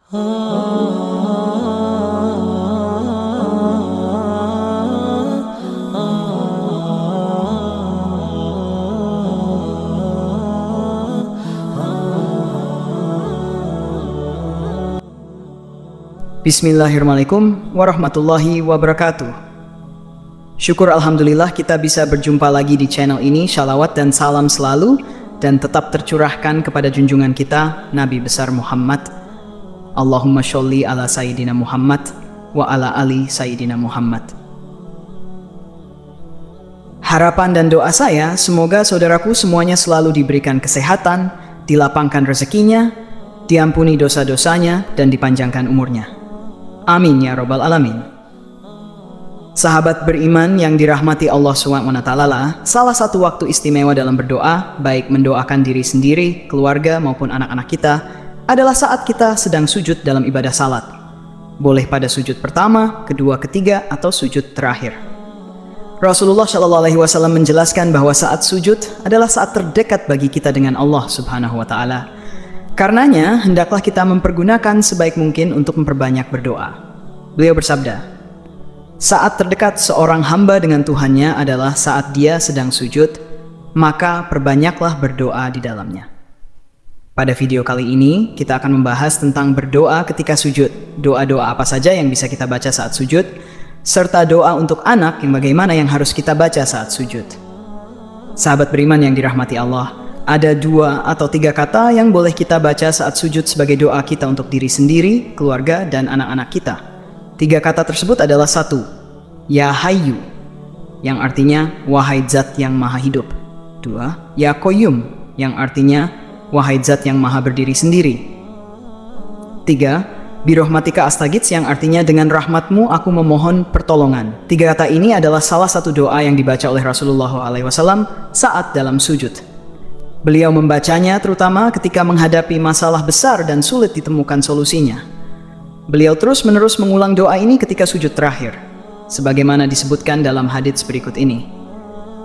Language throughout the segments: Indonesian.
Bismillahirrahmanirrahim warahmatullahi wabarakatuh. Syukur alhamdulillah kita bisa berjumpa lagi di channel ini. Shalawat dan salam selalu dan tetap tercurahkan kepada junjungan kita Nabi besar Muhammad. Allahumma sholli ala Sayyidina Muhammad wa ala ali Sayyidina Muhammad. Harapan dan doa saya, semoga saudaraku semuanya selalu diberikan kesehatan, dilapangkan rezekinya, diampuni dosa-dosanya, dan dipanjangkan umurnya. Amin ya Rabbal Alamin. Sahabat beriman yang dirahmati Allah SWT, salah satu waktu istimewa dalam berdoa, baik mendoakan diri sendiri, keluarga maupun anak-anak kita, adalah saat kita sedang sujud dalam ibadah salat. Boleh pada sujud pertama, kedua, ketiga, atau sujud terakhir. Rasulullah SAW menjelaskan bahwa saat sujud adalah saat terdekat bagi kita dengan Allah Subhanahu wa Ta'ala. Karenanya, hendaklah kita mempergunakan sebaik mungkin untuk memperbanyak berdoa. Beliau bersabda, saat terdekat seorang hamba dengan Tuhannya adalah saat dia sedang sujud, maka perbanyaklah berdoa di dalamnya. Pada video kali ini, kita akan membahas tentang berdoa ketika sujud. Doa-doa apa saja yang bisa kita baca saat sujud, serta doa untuk anak yang bagaimana yang harus kita baca saat sujud. Sahabat beriman yang dirahmati Allah, ada 2 atau 3 kata yang boleh kita baca saat sujud sebagai doa kita untuk diri sendiri, keluarga, dan anak-anak kita. 3 kata tersebut adalah 1. Ya Hayyu, yang artinya wahai zat yang maha hidup. 2. Ya Qayyum, yang artinya wahai zat yang maha berdiri sendiri. 3. Birahmatika astaghits, yang artinya dengan rahmatmu aku memohon pertolongan. 3 kata ini adalah salah satu doa yang dibaca oleh Rasulullah SAW saat dalam sujud. Beliau membacanya terutama ketika menghadapi masalah besar dan sulit ditemukan solusinya. Beliau terus-menerus mengulang doa ini ketika sujud terakhir, sebagaimana disebutkan dalam hadits berikut ini,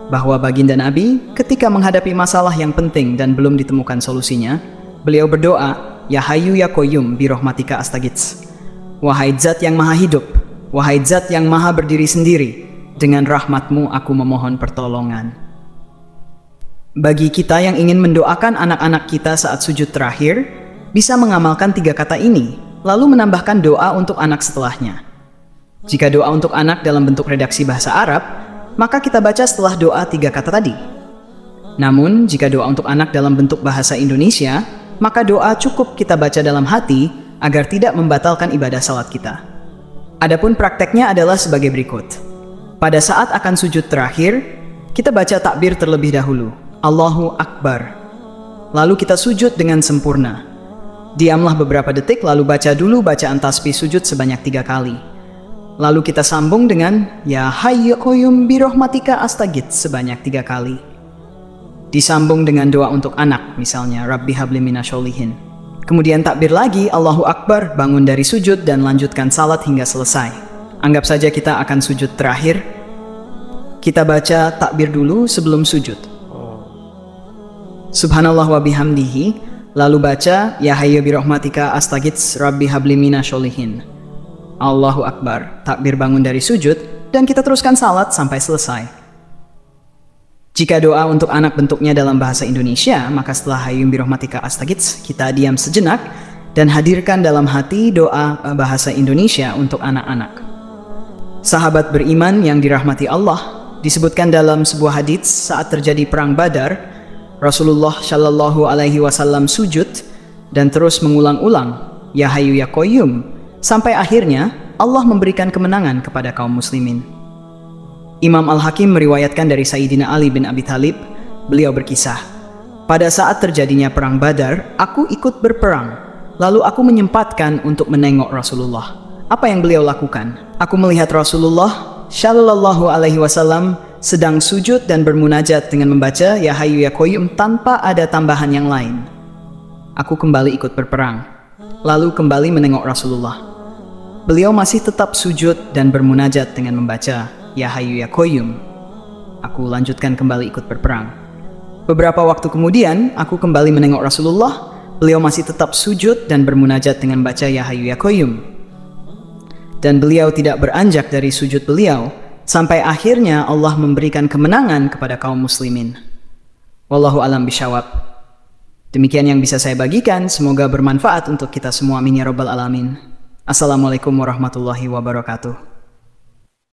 bahwa baginda Nabi ketika menghadapi masalah yang penting dan belum ditemukan solusinya, beliau berdoa, Ya Hayyu Ya Qayyum birahmatika astaghits. Wahai zat yang maha hidup, wahai zat yang maha berdiri sendiri, dengan rahmatmu aku memohon pertolongan. Bagi kita yang ingin mendoakan anak-anak kita saat sujud terakhir, bisa mengamalkan 3 kata ini, lalu menambahkan doa untuk anak setelahnya. Jika doa untuk anak dalam bentuk redaksi bahasa Arab, maka kita baca setelah doa 3 kata tadi. Namun, jika doa untuk anak dalam bentuk bahasa Indonesia, maka doa cukup kita baca dalam hati agar tidak membatalkan ibadah salat kita. Adapun prakteknya adalah sebagai berikut. Pada saat akan sujud terakhir, kita baca takbir terlebih dahulu. Allahu Akbar. Lalu kita sujud dengan sempurna. Diamlah beberapa detik lalu baca dulu bacaan tasbih sujud sebanyak 3 kali. Lalu kita sambung dengan Ya Hayyu Ya Qayyum birahmatika astaghits sebanyak 3 kali. Disambung dengan doa untuk anak, misalnya Rabbi habli minasyolihin. Kemudian takbir lagi, Allahu Akbar, bangun dari sujud dan lanjutkan salat hingga selesai. Anggap saja kita akan sujud terakhir. Kita baca takbir dulu sebelum sujud. Subhanallah wa bihamdihi, lalu baca Ya Hayyu birahmatika astaghits Rabbi habli minasyolihin. Allahu Akbar, takbir bangun dari sujud, dan kita teruskan salat sampai selesai. Jika doa untuk anak bentuknya dalam bahasa Indonesia, maka setelah Hayyu birahmatika astaghits, kita diam sejenak dan hadirkan dalam hati doa bahasa Indonesia untuk anak-anak. Sahabat beriman yang dirahmati Allah, disebutkan dalam sebuah hadits saat terjadi perang Badar, Rasulullah Shallallahu Alaihi Wasallam sujud dan terus mengulang-ulang Ya Hayyu Ya Qayyum sampai akhirnya Allah memberikan kemenangan kepada kaum muslimin. Imam Al-Hakim meriwayatkan dari Sayyidina Ali bin Abi Thalib, beliau berkisah, pada saat terjadinya perang Badar, aku ikut berperang, lalu aku menyempatkan untuk menengok Rasulullah. Apa yang beliau lakukan? Aku melihat Rasulullah Shallallahu Alaihi Wasallam sedang sujud dan bermunajat dengan membaca Ya Hayyu Ya Qayyum tanpa ada tambahan yang lain. Aku kembali ikut berperang, lalu kembali menengok Rasulullah. Beliau masih tetap sujud dan bermunajat dengan membaca Ya Hayyu Ya Qayyum. Aku lanjutkan kembali ikut berperang. Beberapa waktu kemudian, aku kembali menengok Rasulullah. beliau masih tetap sujud dan bermunajat dengan baca Ya Hayyu Ya Qayyum. Dan beliau tidak beranjak dari sujud beliau, sampai akhirnya Allah memberikan kemenangan kepada kaum muslimin. Wallahu alam bishawab. Demikian yang bisa saya bagikan, semoga bermanfaat untuk kita semua. Amin ya rabbal alamin. Assalamualaikum warahmatullahi wabarakatuh.